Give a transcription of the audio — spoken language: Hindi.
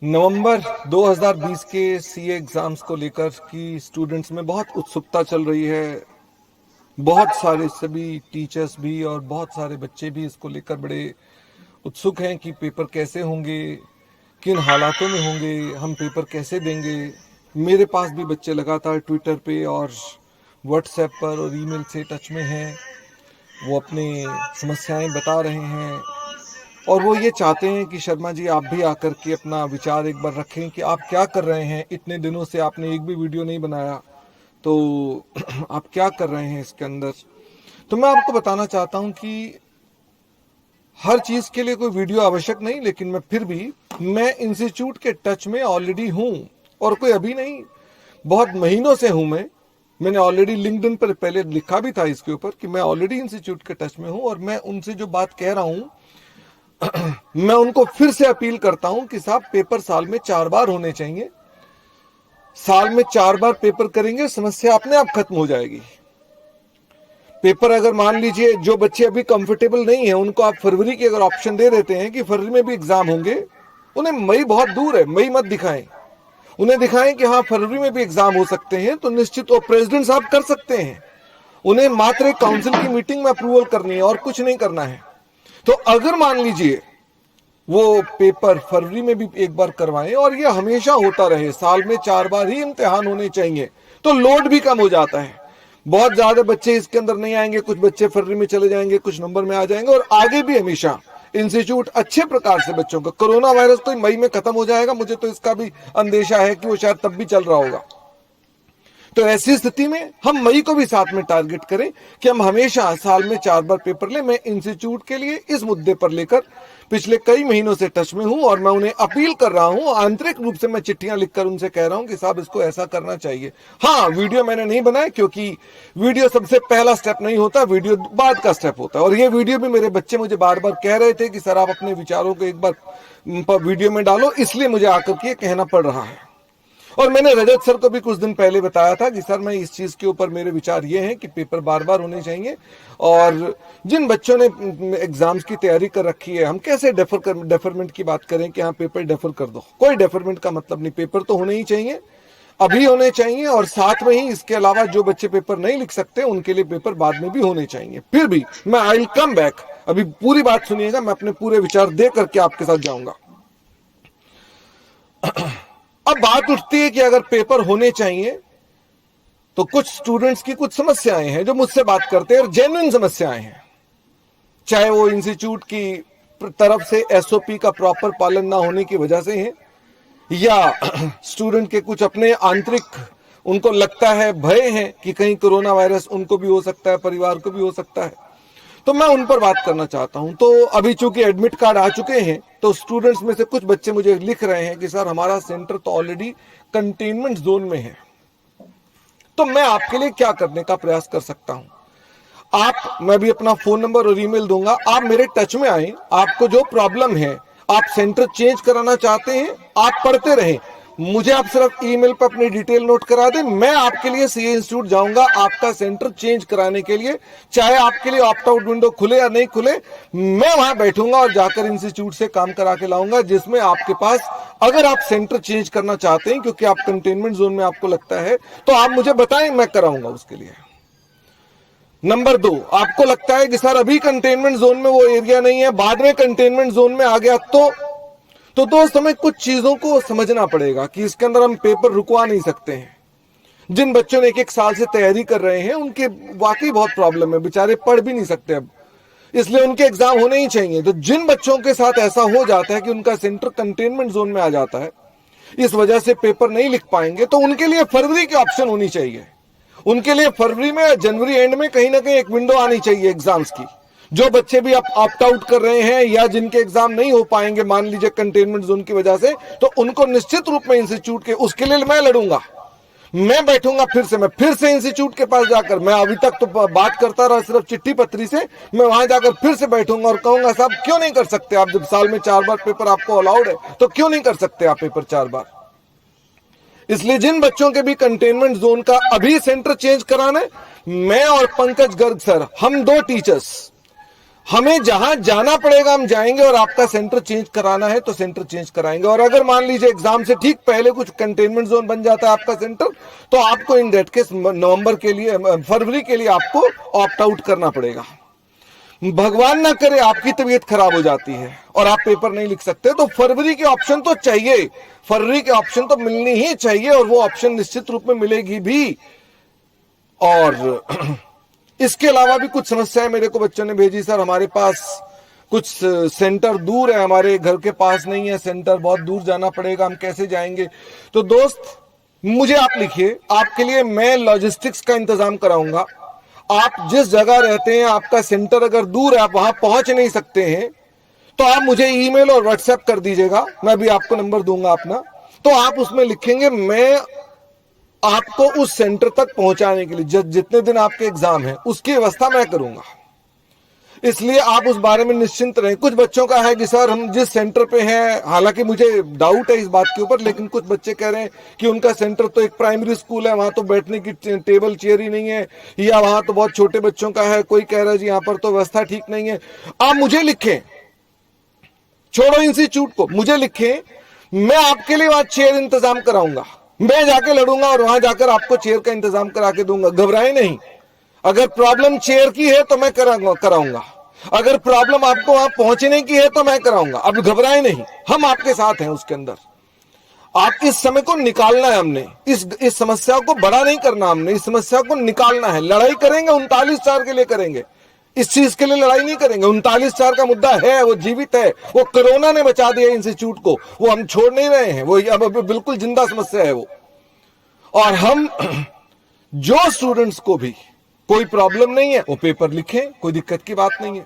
नवंबर 2020 के सीए एग्जाम्स को लेकर की स्टूडेंट्स में बहुत उत्सुकता चल रही है। बहुत सारे सभी टीचर्स भी और बहुत सारे बच्चे भी इसको लेकर बड़े उत्सुक हैं कि पेपर कैसे होंगे, किन हालातों में होंगे, हम पेपर कैसे देंगे। मेरे पास भी बच्चे लगातार ट्विटर पे और व्हाट्सएप पर और ईमेल से टच में हैं। वो अपनी समस्याएं बता रहे हैं और वो ये चाहते हैं कि शर्मा जी आप भी आकर के अपना विचार एक बार रखें कि आप क्या कर रहे हैं। इतने दिनों से आपने एक भी वीडियो नहीं बनाया, तो आप क्या कर रहे हैं इसके अंदर। तो मैं आपको बताना चाहता हूं कि हर चीज के लिए कोई वीडियो आवश्यक नहीं, लेकिन मैं इंस्टीट्यूट के टच में ऑलरेडी हूं और कोई अभी नहीं, बहुत महीनों से हूं। मैंने ऑलरेडी लिंक्डइन पर पहले लिखा भी था इसके ऊपर कि मैं ऑलरेडी इंस्टीट्यूट के टच में हूं और मैं उनसे जो बात कह रहा हूं मैं उनको फिर से अपील करता हूं कि साहब पेपर साल में 4 बार होने चाहिए। साल में 4 बार पेपर करेंगे, समस्या अपने आप खत्म हो जाएगी। पेपर अगर मान लीजिए जो बच्चे अभी कंफर्टेबल नहीं है उनको आप फरवरी की अगर ऑप्शन दे देते हैं कि फरवरी में भी एग्जाम होंगे, उन्हें मई बहुत दूर है, मई मत दिखाएं। उन्हें दिखाएं कि हाँ फरवरी में भी एग्जाम हो सकते हैं, तो निश्चित और प्रेसिडेंट साहब कर सकते हैं। उन्हें मात्र एक काउंसिल की मीटिंग में अप्रूवल करनी है और कुछ नहीं करना है। तो अगर मान लीजिए वो पेपर फरवरी में भी एक बार करवाएं और ये हमेशा होता रहे, साल में 4 बार ही इम्तिहान होने चाहिए, तो लोड भी कम हो जाता है। बहुत ज्यादा बच्चे इसके अंदर नहीं आएंगे, कुछ बच्चे फरवरी में चले जाएंगे, कुछ नंबर में आ जाएंगे और आगे भी हमेशा इंस्टीट्यूट अच्छे प्रकार से बच्चों का, कोरोना वायरस तो मई में खत्म हो जाएगा, मुझे तो इसका भी अंदेशा है कि वो शायद तब भी चल रहा होगा। तो ऐसी स्थिति में हम मई को भी साथ में टारगेट करें कि हम हमेशा साल में 4 बार पेपर लें। मैं इंस्टीट्यूट के लिए इस मुद्दे पर लेकर पिछले कई महीनों से टच में हूं और मैं उन्हें अपील कर रहा हूं, आंतरिक रूप से मैं चिट्ठियां लिखकर उनसे कह रहा हूं कि साहब इसको ऐसा करना चाहिए। हाँ, वीडियो मैंने नहीं बनाया क्योंकि वीडियो सबसे पहला स्टेप नहीं होता, वीडियो बाद का स्टेप होता है। और ये वीडियो भी मेरे बच्चे मुझे बार बार कह रहे थे कि सर आप अपने विचारों को एक बार वीडियो में डालो, इसलिए मुझे आकर के कहना पड़ रहा है। और मैंने रजत सर को भी कुछ दिन पहले बताया था कि सर मैं इस चीज के ऊपर मेरे विचार ये हैं कि पेपर बार बार होने चाहिए और जिन बच्चों ने एग्जाम्स की तैयारी कर रखी है, हम कैसे डेफरमेंट की बात करें कि हाँ पेपर डेफर कर दो। कोई डेफरमेंट का मतलब नहीं, पेपर तो होने ही चाहिए, अभी होने चाहिए। और साथ में ही इसके अलावा जो बच्चे पेपर नहीं लिख सकते उनके लिए पेपर बाद में भी होने चाहिए। फिर भी मैं आई विल कम बैक, अभी पूरी बात सुनिएगा, मैं अपने पूरे विचार दे करके आपके साथ जाऊंगा। अब बात उठती है कि अगर पेपर होने चाहिए तो कुछ स्टूडेंट्स की कुछ समस्याएं हैं जो मुझसे बात करते हैं और जेन्युइन समस्याएं हैं, चाहे वो इंस्टीट्यूट की तरफ से एसओपी का प्रॉपर पालन ना होने की वजह से है या स्टूडेंट के कुछ अपने आंतरिक उनको लगता है, भय है कि कहीं कोरोना वायरस उनको भी हो सकता है, परिवार को भी हो सकता है। तो मैं उन पर बात करना चाहता हूं। तो अभी चूंकि एडमिट कार्ड आ चुके हैं तो स्टूडेंट्स में से कुछ बच्चे मुझे लिख रहे हैं कि सर हमारा सेंटर तो ऑलरेडी कंटेनमेंट जोन में है, तो मैं आपके लिए क्या करने का प्रयास कर सकता हूं। मैं भी अपना फोन नंबर और ईमेल दूंगा, आप मेरे टच में आए, आपको जो प्रॉब्लम है, आप सेंटर चेंज कराना चाहते हैं, आप पढ़ते रहें, मुझे आप सिर्फ ईमेल पर अपनी डिटेल नोट करा दें, मैं आपके लिए सीए इंस्टीट्यूट जाऊंगा आपका सेंटर चेंज कराने के लिए। चाहे आपके लिए ऑप्ट आउट विंडो खुले या नहीं खुले, मैं वहां बैठूंगा और जाकर इंस्टीट्यूट से काम करा के लाऊंगा, जिसमें आपके पास अगर आप सेंटर चेंज करना चाहते हैं क्योंकि आप कंटेनमेंट जोन में आपको लगता है, तो आप मुझे बताएं, मैं कराऊंगा उसके लिए। नंबर 2, आपको लगता है कि सर अभी कंटेनमेंट जोन में वो एरिया नहीं है, बाद में कंटेनमेंट जोन में आ गया, तो दोस्त हमें कुछ चीजों को समझना पड़ेगा कि इसके अंदर हम पेपर रुकवा नहीं सकते हैं। जिन बच्चों ने 1-1 साल से तैयारी कर रहे हैं उनके वाकई बहुत प्रॉब्लम है, बेचारे पढ़ भी नहीं सकते अब, इसलिए उनके एग्जाम होने ही चाहिए। तो जिन बच्चों के साथ ऐसा हो जाता है कि उनका सेंटर कंटेनमेंट जोन में आ जाता है, इस वजह से पेपर नहीं लिख पाएंगे, तो उनके लिए फरवरी की ऑप्शन होनी चाहिए। उनके लिए फरवरी में या जनवरी एंड में कहीं ना कहीं एक विंडो आनी चाहिए एग्जाम्स की। जो बच्चे भी आप ऑप्ट आउट कर रहे हैं या जिनके एग्जाम नहीं हो पाएंगे मान लीजिए कंटेनमेंट जोन की वजह से, तो उनको निश्चित रूप में इंस्टीट्यूट के, उसके लिए मैं लड़ूंगा, मैं बैठूंगा मैं फिर से इंस्टीट्यूट के पास जाकर, मैं अभी तक तो बात करता रहा सिर्फ चिट्ठी पत्री से, मैं वहां जाकर फिर से बैठूंगा और कहूंगा साहब क्यों नहीं कर सकते आप, जब साल में 4 बार पेपर आपको अलाउड है तो क्यों नहीं कर सकते आप पेपर 4 बार। इसलिए जिन बच्चों के भी कंटेनमेंट जोन का अभी सेंटर चेंज कराना है, मैं और पंकज गर्ग सर, हम 2 टीचर्स हमें जहां जाना पड़ेगा हम जाएंगे, और आपका सेंटर चेंज कराना है तो सेंटर चेंज कराएंगे। और अगर मान लीजिए एग्जाम से ठीक पहले कुछ कंटेनमेंट जोन बन जाता है आपका सेंटर, तो आपको इन दैट केस नवंबर के लिए, फरवरी के लिए आपको ऑप्ट आउट करना पड़ेगा। भगवान ना करे आपकी तबीयत खराब हो जाती है और आप पेपर नहीं लिख सकते, तो फरवरी के ऑप्शन तो चाहिए, फरवरी के ऑप्शन तो मिलनी ही चाहिए, और वो ऑप्शन निश्चित रूप में मिलेगी भी। और इसके अलावा भी कुछ समस्याएं मेरे को बच्चों ने भेजी, सर हमारे पास कुछ सेंटर दूर है, हमारे घर के पास नहीं है सेंटर, बहुत दूर जाना पड़ेगा, हम कैसे जाएंगे। तो दोस्त मुझे आप लिखिए, आपके लिए मैं लॉजिस्टिक्स का इंतजाम कराऊंगा। आप जिस जगह रहते हैं, आपका सेंटर अगर दूर है, आप वहां पहुंच नहीं सकते हैं, तो आप मुझे ईमेल और व्हाट्सएप कर दीजिएगा, मैं भी आपको नंबर दूंगा अपना। तो आप उसमें लिखेंगे मैं आपको उस सेंटर तक पहुंचाने के लिए जितने दिन आपके एग्जाम है उसकी व्यवस्था मैं करूंगा। इसलिए आप उस बारे में निश्चिंत रहें। कुछ बच्चों का है कि सर हम जिस सेंटर पे हैं, हालांकि मुझे डाउट है इस बात के ऊपर, लेकिन कुछ बच्चे कह रहे हैं कि उनका सेंटर तो एक प्राइमरी स्कूल है, वहां तो बैठने की टेबल चेयर ही नहीं है, या वहां तो बहुत छोटे बच्चों का है, कोई कह रहा है जी यहाँ पर तो व्यवस्था ठीक नहीं है। आप मुझे लिखें, छोड़ो इंस्टीट्यूट को, मुझे लिखें, मैं आपके लिए वहां चेयर इंतजाम कराऊंगा, मैं जाके लड़ूंगा और वहां जाकर आपको चेयर का इंतजाम करा के दूंगा। घबराए नहीं, अगर प्रॉब्लम चेयर की है तो मैं कराऊंगा, अगर प्रॉब्लम आपको वहां पहुंचने की है तो मैं कराऊंगा। अब घबराए नहीं, हम आपके साथ हैं उसके अंदर। आप इस समय को निकालना है, हमने इस समस्या को बड़ा नहीं करना, हमने इस समस्या को निकालना है। लड़ाई करेंगे 39-4 के लिए करेंगे, इस चीज के लिए लड़ाई नहीं करेंगे। 39-4 का मुद्दा है, वो जीवित है, वो कोरोना ने बचा दिया इंस्टीट्यूट को, वो हम छोड़ नहीं रहे हैं, वो अब बिल्कुल जिंदा समस्या है वो। और हम जो स्टूडेंट्स को भी कोई प्रॉब्लम नहीं है वो पेपर लिखें, कोई दिक्कत की बात नहीं है।